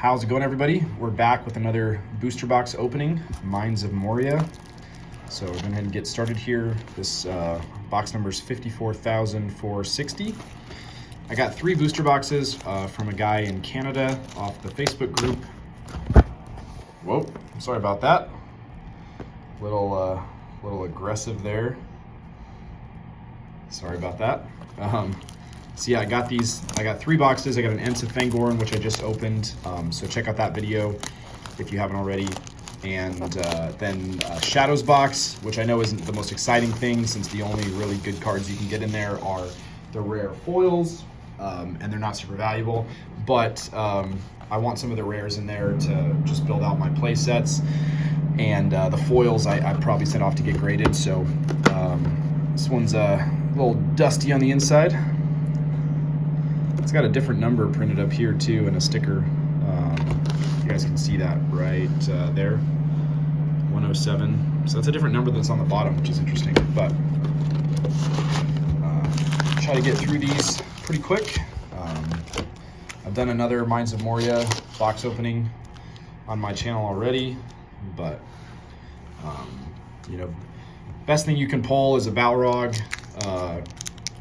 How's it going, everybody? We're back with another booster box opening, Mines of Moria. So we're going to go ahead and get started here. This box number is 54,460. I got 3 booster boxes from a guy in Canada off the Facebook group. Whoa, sorry about that. Little aggressive there. Sorry about that. So yeah, I got 3 boxes. I got an Ensa Fangorn, which I just opened. So check out that video if you haven't already. And then Shadows box, which I know isn't the most exciting thing since the only really good cards you can get in there are the rare foils, and they're not super valuable. But I want some of the rares in there to just build out my play sets. And the foils I probably sent off to get graded. So this one's a little dusty on the inside. It's got a different number printed up here too and a sticker. You guys can see that right there, 107. So that's a different number that's on the bottom, which is interesting. But try to get through these pretty quick. I've done another Mines of Moria box opening on my channel already, but you know, best thing you can pull is a Balrog,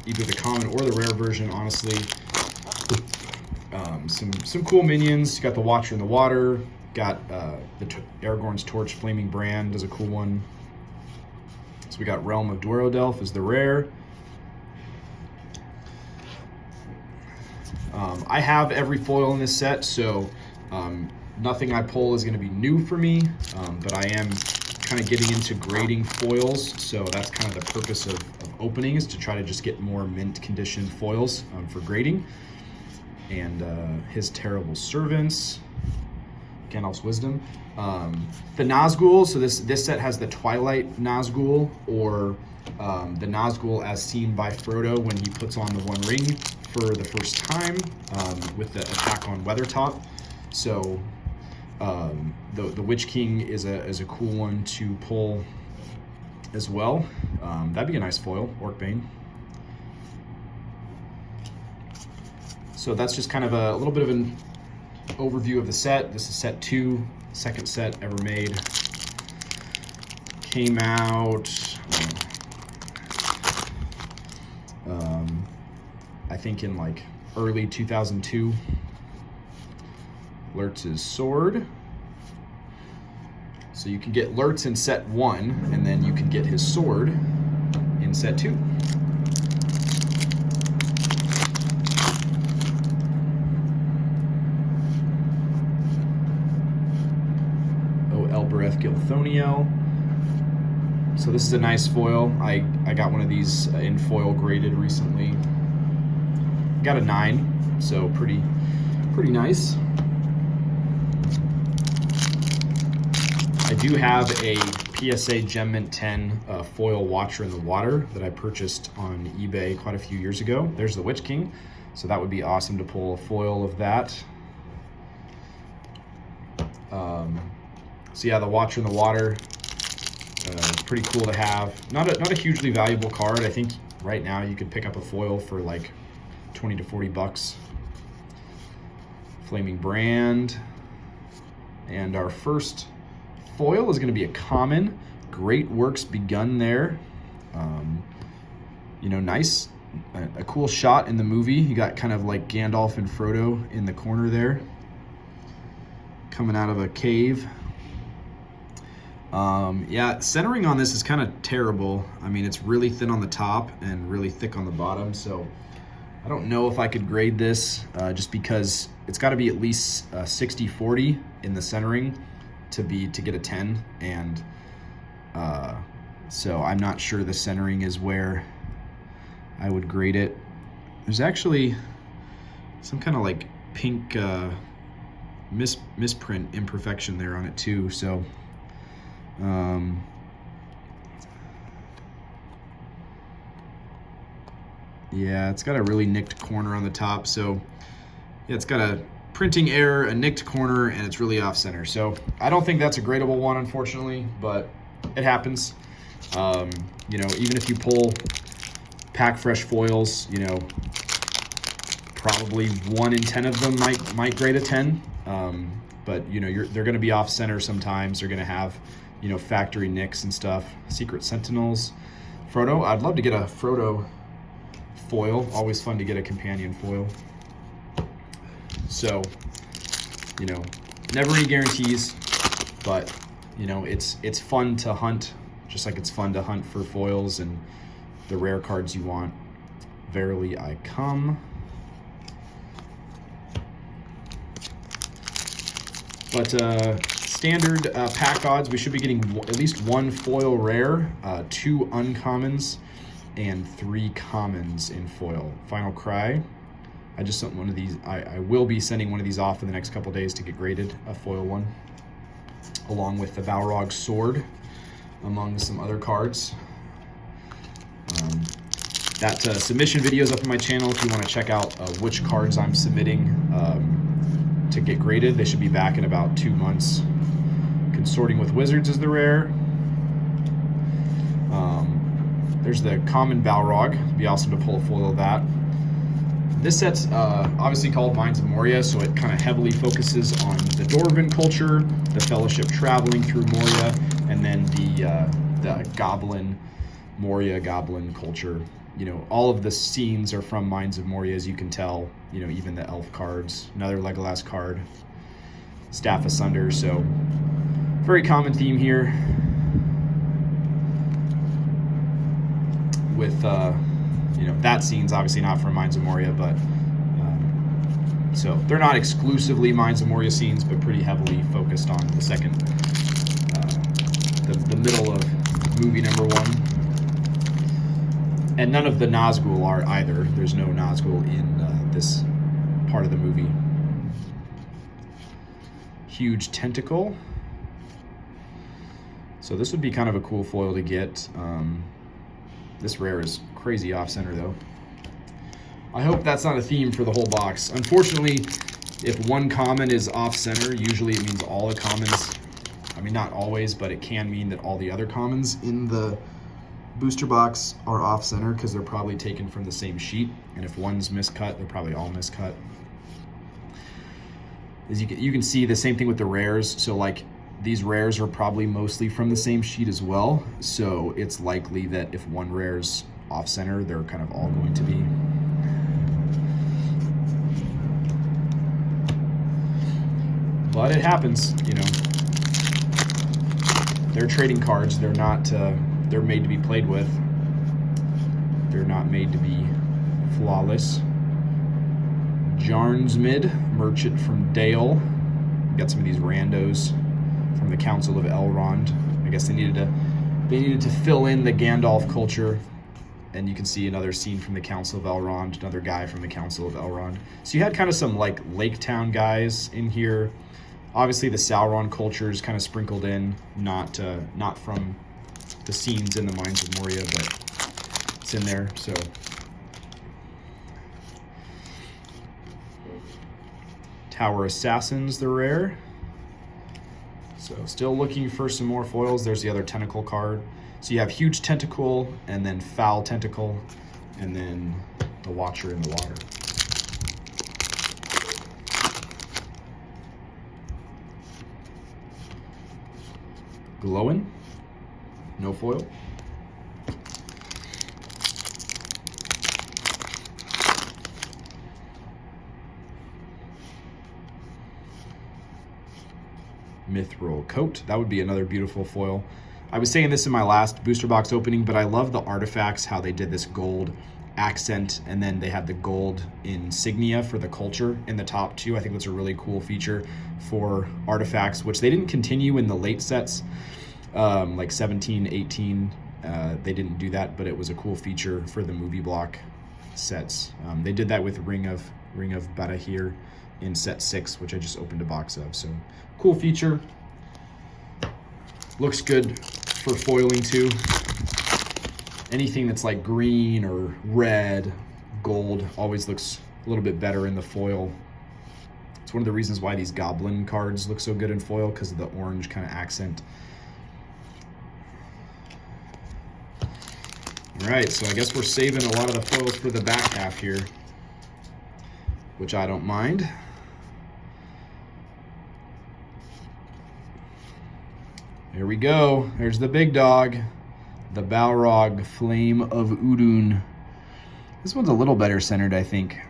either the common or the rare version, honestly. Some cool minions. You got the Watcher in the Water. Got the Aragorn's Torch Flaming Brand is a cool one. So we got Realm of Dworodelf is the rare. I have every foil in this set, so nothing I pull is going to be new for me, but I am kind of getting into grading foils, so that's kind of the purpose of opening, is to try to just get more mint condition foils for grading. And his Terrible Servants, Gandalf's Wisdom, the Nazgul. So this set has the Twilight Nazgul, or the Nazgul as seen by Frodo when he puts on the One Ring for the first time, with the attack on Weathertop. So the Witch King is a cool one to pull as well. That'd be a nice foil, Orcbane. So that's just kind of a little bit of an overview of the set. This is set 2, second set ever made. Came out, I think in like early 2002. Lurtz's sword. So you can get Lurtz in set 1, and then you can get his sword in set 2. Elbereth Gilthoniel. So this is a nice foil. I got one of these in foil graded recently. Got a 9, so pretty nice. I do have a PSA Gem Mint 10 foil Watcher in the Water that I purchased on eBay quite a few years ago. There's the Witch King, so that would be awesome to pull a foil of that. So yeah, the Watcher in the Water, pretty cool to have. Not a hugely valuable card. I think right now you could pick up a foil for like 20 to 40 bucks. Flaming Brand. And our first foil is going to be a common. Great Works Begun there. You know, nice, a cool shot in the movie. You got kind of like Gandalf and Frodo in the corner there, coming out of a cave. Yeah, centering on this is kind of terrible. I mean, it's really thin on the top and really thick on the bottom, so I don't know if I could grade this, just because it's got to be at least 60-40 in the centering to get a 10, and so I'm not sure the centering is where I would grade it. There's actually some kind of like pink misprint imperfection there on it too, so yeah, it's got a really nicked corner on the top. So yeah, it's got a printing error, a nicked corner, and it's really off center. So I don't think that's a gradable one, unfortunately, but it happens. You know, even if you pull pack fresh foils, you know, probably 1 in 10 of them might grade a 10. but you know, they're going to be off center sometimes. They're going to have, you know, factory nicks and stuff. Secret Sentinels, Frodo. I'd love to get a Frodo foil. Always fun to get a companion foil. So, you know, never any guarantees, but you know, it's fun to hunt, just like it's fun to hunt for foils and the rare cards you want. Verily I come. But standard pack odds, we should be getting at least one foil rare, 2 uncommons, and 3 commons in foil. Final Cry. I just sent one of these. I will be sending one of these off in the next couple days to get graded, a foil one, along with the Balrog Sword, among some other cards. That submission video is up on my channel if you want to check out which cards I'm submitting to get graded. They should be back in about 2 months. Consorting with Wizards is the rare. There's the common Balrog. It'd be awesome to pull a foil of that. This set's obviously called Mines of Moria, so it kind of heavily focuses on the Dwarven culture, the Fellowship traveling through Moria, and then the Goblin, Moria Goblin culture. You know, all of the scenes are from Mines of Moria, as you can tell. You know, even the elf cards. Another Legolas card. Staff Asunder, so very common theme here. With, you know, that scene's obviously not from Mines of Moria, but so they're not exclusively Mines of Moria scenes, but pretty heavily focused on the second, the middle of movie number 1. And none of the Nazgul are either. There's no Nazgul in this part of the movie. Huge Tentacle. So this would be kind of a cool foil to get. This rare is crazy off-center, though. I hope that's not a theme for the whole box. Unfortunately, if one common is off-center, usually it means all the commons. I mean, not always, but it can mean that all the other commons in the booster box are off-center because they're probably taken from the same sheet. And if one's miscut, they're probably all miscut. As you can see, the same thing with the rares. So, like, these rares are probably mostly from the same sheet as well, so it's likely that if one rare's off-center, they're kind of all going to be. But it happens, you know. They're trading cards. They're not. They're made to be played with. They're not made to be flawless. Jarnsmid, Merchant from Dale. Got some of these randos from the Council of Elrond. I guess they needed to fill in the Gandalf culture. And you can see another scene from the Council of Elrond, another guy from the Council of Elrond. So you had kind of some like Lake Town guys in here. Obviously the Sauron culture is kind of sprinkled in, not from the scenes in the Mines of Moria, but it's in there. So Tower Assassins, the rare. So still looking for some more foils. There's the other tentacle card. So you have Huge Tentacle, and then Foul Tentacle, and then the Watcher in the Water. Glowin, no foil. Mithril Coat. That would be another beautiful foil. I was saying this in my last booster box opening, but I love the artifacts, how they did this gold accent, and then they had the gold insignia for the culture in the top too. I think that's a really cool feature for artifacts, which they didn't continue in the late sets, like 17, 18. They didn't do that, but it was a cool feature for the movie block sets. They did that with Ring of Barahir in set 6, which I just opened a box of. So cool feature. Looks good for foiling too. Anything that's like green or red, gold, always looks a little bit better in the foil. It's one of the reasons why these goblin cards look so good in foil, because of the orange kind of accent. All right, so I guess we're saving a lot of the foils for the back half here, which I don't mind. Here we go. There's the big dog, the Balrog Flame of Udun. This one's a little better centered, I think.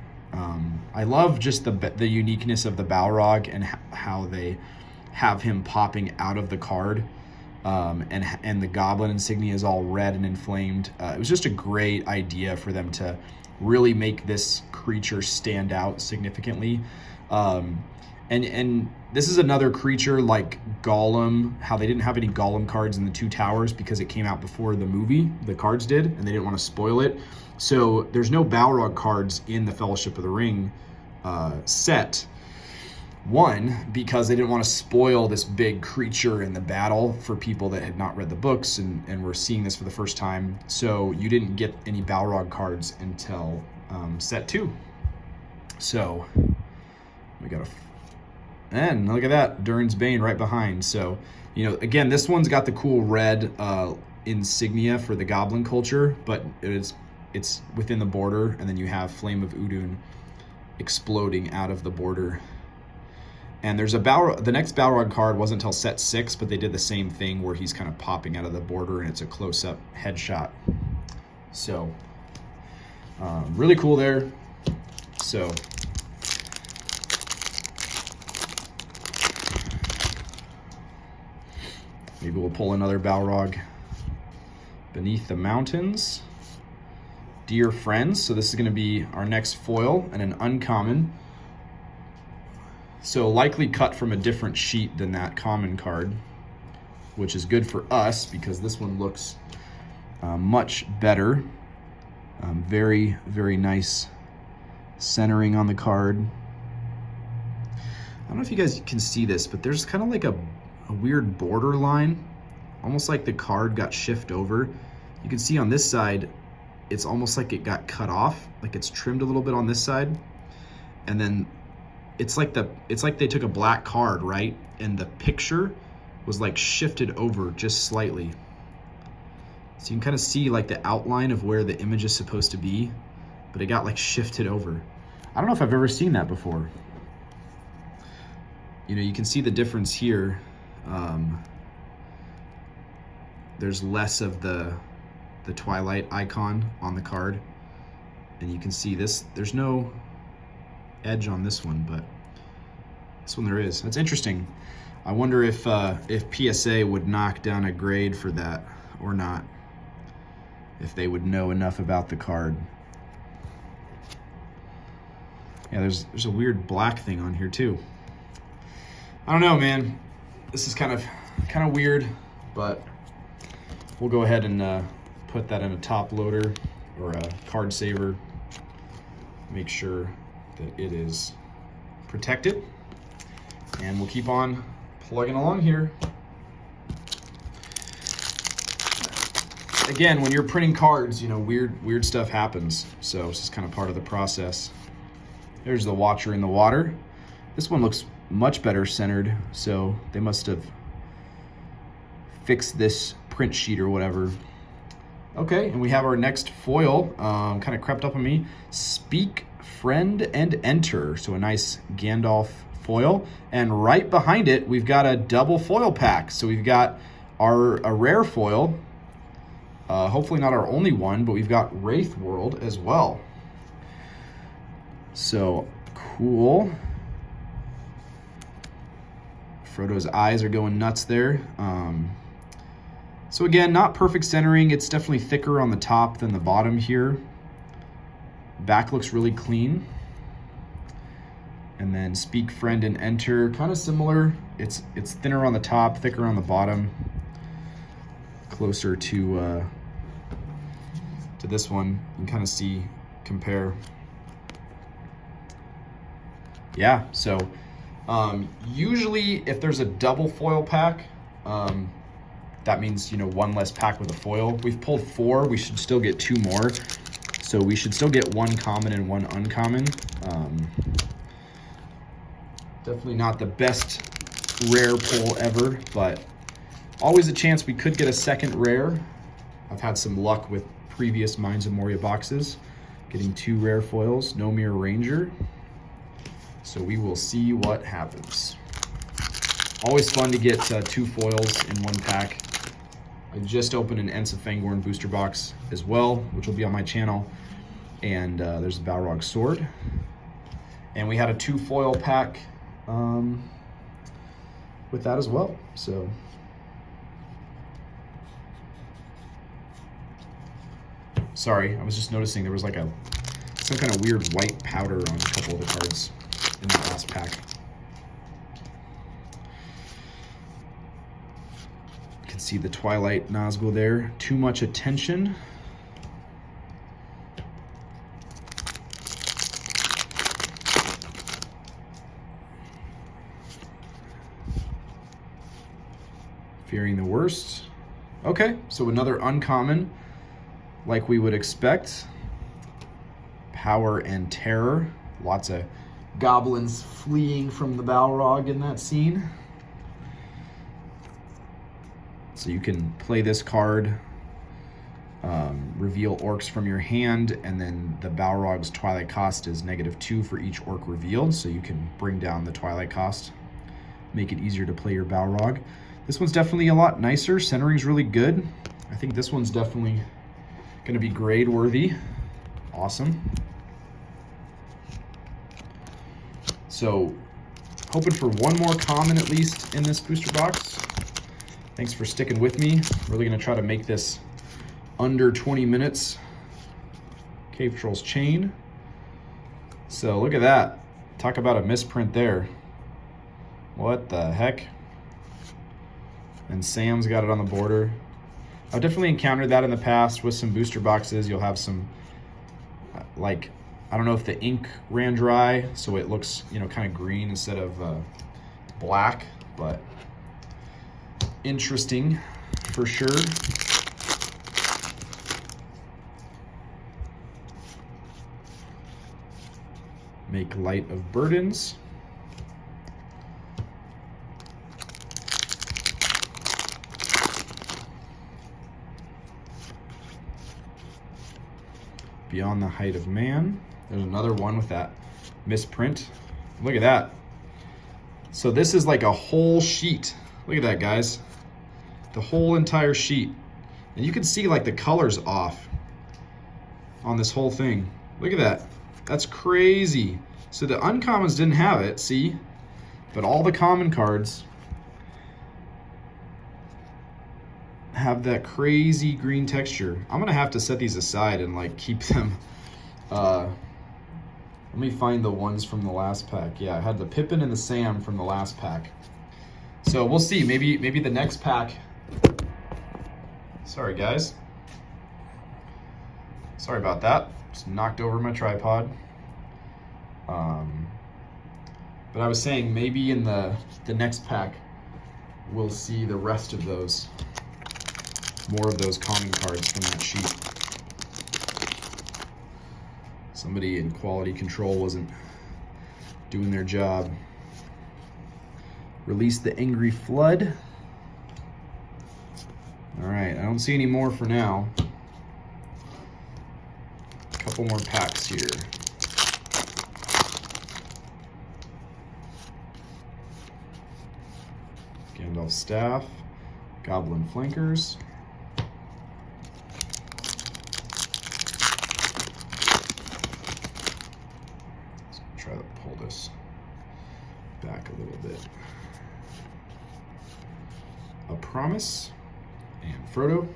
I love just the uniqueness of the Balrog and how they have him popping out of the card, and the Goblin insignia is all red and inflamed. It was just a great idea for them to really make this creature stand out significantly. And this is another creature like Gollum, how they didn't have any Gollum cards in the Two Towers because it came out before the movie, the cards did, and they didn't want to spoil it. So there's no Balrog cards in the Fellowship of the Ring set. One, because they didn't want to spoil this big creature in the battle for people that had not read the books and were seeing this for the first time. So you didn't get any Balrog cards until set 2. So we got and look at that, Durin's Bane right behind. So, you know, again, this one's got the cool red insignia for the Goblin culture, but it's within the border, and then you have Flame of Udun exploding out of the border. And there's the next Balrog card wasn't until set 6, but they did the same thing where he's kind of popping out of the border and it's a close-up headshot. So, really cool there. So, maybe we'll pull another Balrog. Beneath the Mountains. Dear Friends. So this is going to be our next foil and an uncommon. So likely cut from a different sheet than that common card, which is good for us because this one looks much better. Very, very nice centering on the card. I don't know if you guys can see this, but there's kind of like a weird border line, almost like the card got shifted over. You can see on this side, it's almost like it got cut off, like it's trimmed a little bit on this side, and then it's like they took a black card, right, and the picture was like shifted over just slightly. So you can kind of see like the outline of where the image is supposed to be, but it got like shifted over. I don't know if I've ever seen that before. You know, you can see the difference here. There's less of the Twilight icon on the card, and you can see this, there's no edge on this one, but this one there is. That's interesting. I wonder if PSA would knock down a grade for that or not, if they would know enough about the card. Yeah, there's a weird black thing on here too. I don't know, man. This is kind of weird, but we'll go ahead and put that in a top loader or a card saver. Make sure that it is protected, and we'll keep on plugging along here. Again, when you're printing cards, you know, weird stuff happens, so this is kind of part of the process. There's the Watcher in the Water. This one looks much better centered, so they must have fixed this print sheet or whatever. Okay, and we have our next foil, kind of crept up on me. Speak, Friend, and Enter. So a nice Gandalf foil. And right behind it, we've got a double foil pack. So we've got a rare foil. Hopefully not our only one, but we've got Wraith World as well. So cool. Frodo's eyes are going nuts there. So again, not perfect centering. It's definitely thicker on the top than the bottom here. Back looks really clean. And then Speak, Friend, and Enter, kind of similar. It's thinner on the top, thicker on the bottom. Closer to this one. You can kind of compare. Yeah, so usually if there's a double foil pack, that means, you know, one less pack with a foil. We've pulled 4, we should still get 2 more. So we should still get 1 common and 1 uncommon. Definitely not the best rare pull ever, but always a chance we could get a second rare. I've had some luck with previous Mines of Moria boxes, getting 2 rare foils, Nomir Ranger. So we will see what happens. Always fun to get 2 foils in one pack. I just opened an Ents of Fangorn booster box as well, which will be on my channel. And there's a Balrog sword. And we had a 2 foil pack with that as well. So sorry, I was just noticing there was like some kind of weird white powder on a couple of the cards in the last pack. You can see the Twilight Nazgul there. Too much attention. Fearing the worst. Okay, so another uncommon, like we would expect. Power and Terror. Lots of goblins fleeing from the Balrog in that scene. So you can play this card, reveal orcs from your hand, and then the Balrog's Twilight cost is -2 for each orc revealed, so you can bring down the Twilight cost, make it easier to play your Balrog. This one's definitely a lot nicer. Centering's really good. I think this one's definitely going to be grade worthy. Awesome. So, hoping for one more common at least in this booster box. Thanks for sticking with me. Really going to try to make this under 20 minutes. Cave Trolls Chain. So look at that. Talk about a misprint there. What the heck? And Sam's got it on the border. I've definitely encountered that in the past with some booster boxes. You'll have some, like, I don't know if the ink ran dry, so it looks, you know, kind of green instead of black, but interesting for sure. Make light of burdens. Beyond the Height of Man. There's another one with that misprint. Look at that. So this is like a whole sheet. Look at that, guys. The whole entire sheet. And you can see like the colors off on this whole thing. Look at that. That's crazy. So the uncommons didn't have it, see? But all the common cards have that crazy green texture. I'm gonna have to set these aside and like keep them. Let me find the ones from the last pack. Yeah, I had the Pippin and the Sam from the last pack. So we'll see. Maybe the next pack. Sorry guys. Sorry about that. Just knocked over my tripod. But I was saying maybe in the next pack we'll see the rest of those. More of those common cards from that sheet. Somebody in quality control wasn't doing their job. Release the Angry Flood. All right, I don't see any more for now. A couple more packs here. Gandalf's Staff, Goblin Flankers. Try to pull this back a little bit. A Promise and Frodo.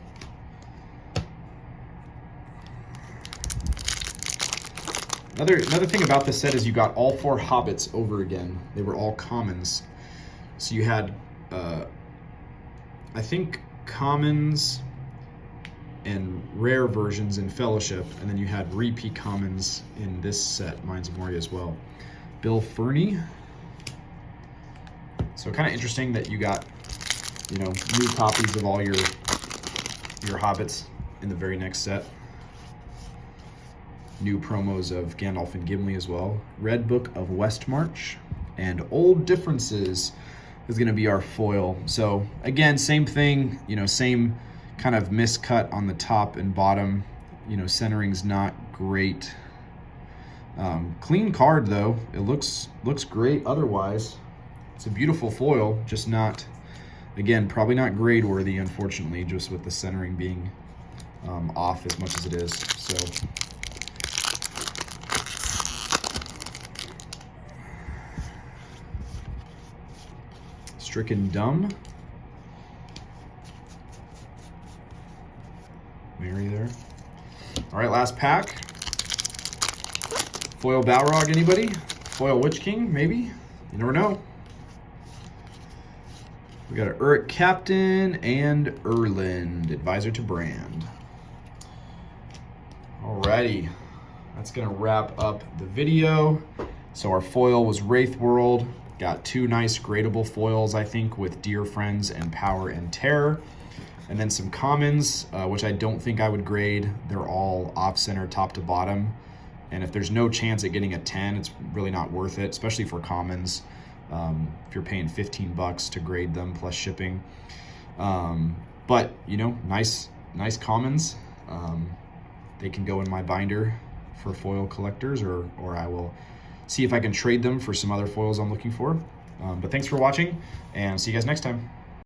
Another thing about this set is you got all 4 hobbits over again. They were all commons. So you had, I think, commons and rare versions in Fellowship, and then you had repeat commons in this set, Mines of Moria as well. Bill Ferny. So kind of interesting that you got, you know, new copies of all your hobbits in the very next set. New promos of Gandalf and Gimli as well. Red Book of Westmarch and Old Differences is going to be our foil. So again, same thing, you know, same kind of miscut on the top and bottom. You know, centering's not great. Clean card though. It looks great otherwise. It's a beautiful foil, just not, again, probably not grade worthy, unfortunately, just with the centering being off as much as it is. So Stricken Dumb. Mary there. All right, last pack. Foil Balrog, anybody? Foil Witch King, maybe? You never know. We got an Uruk Captain and Erland, Advisor to Brand. Alrighty, that's gonna wrap up the video. So our foil was Wraith World. Got 2 nice gradable foils, I think, with Dear Friends and Power and Terror. And then some commons, which I don't think I would grade. They're all off-center, top to bottom. And if there's no chance at getting a 10, it's really not worth it, especially for commons. If you're paying 15 bucks to grade them plus shipping. But, you know, nice commons. They can go in my binder for foil collectors, or I will see if I can trade them for some other foils I'm looking for. But thanks for watching, and see you guys next time.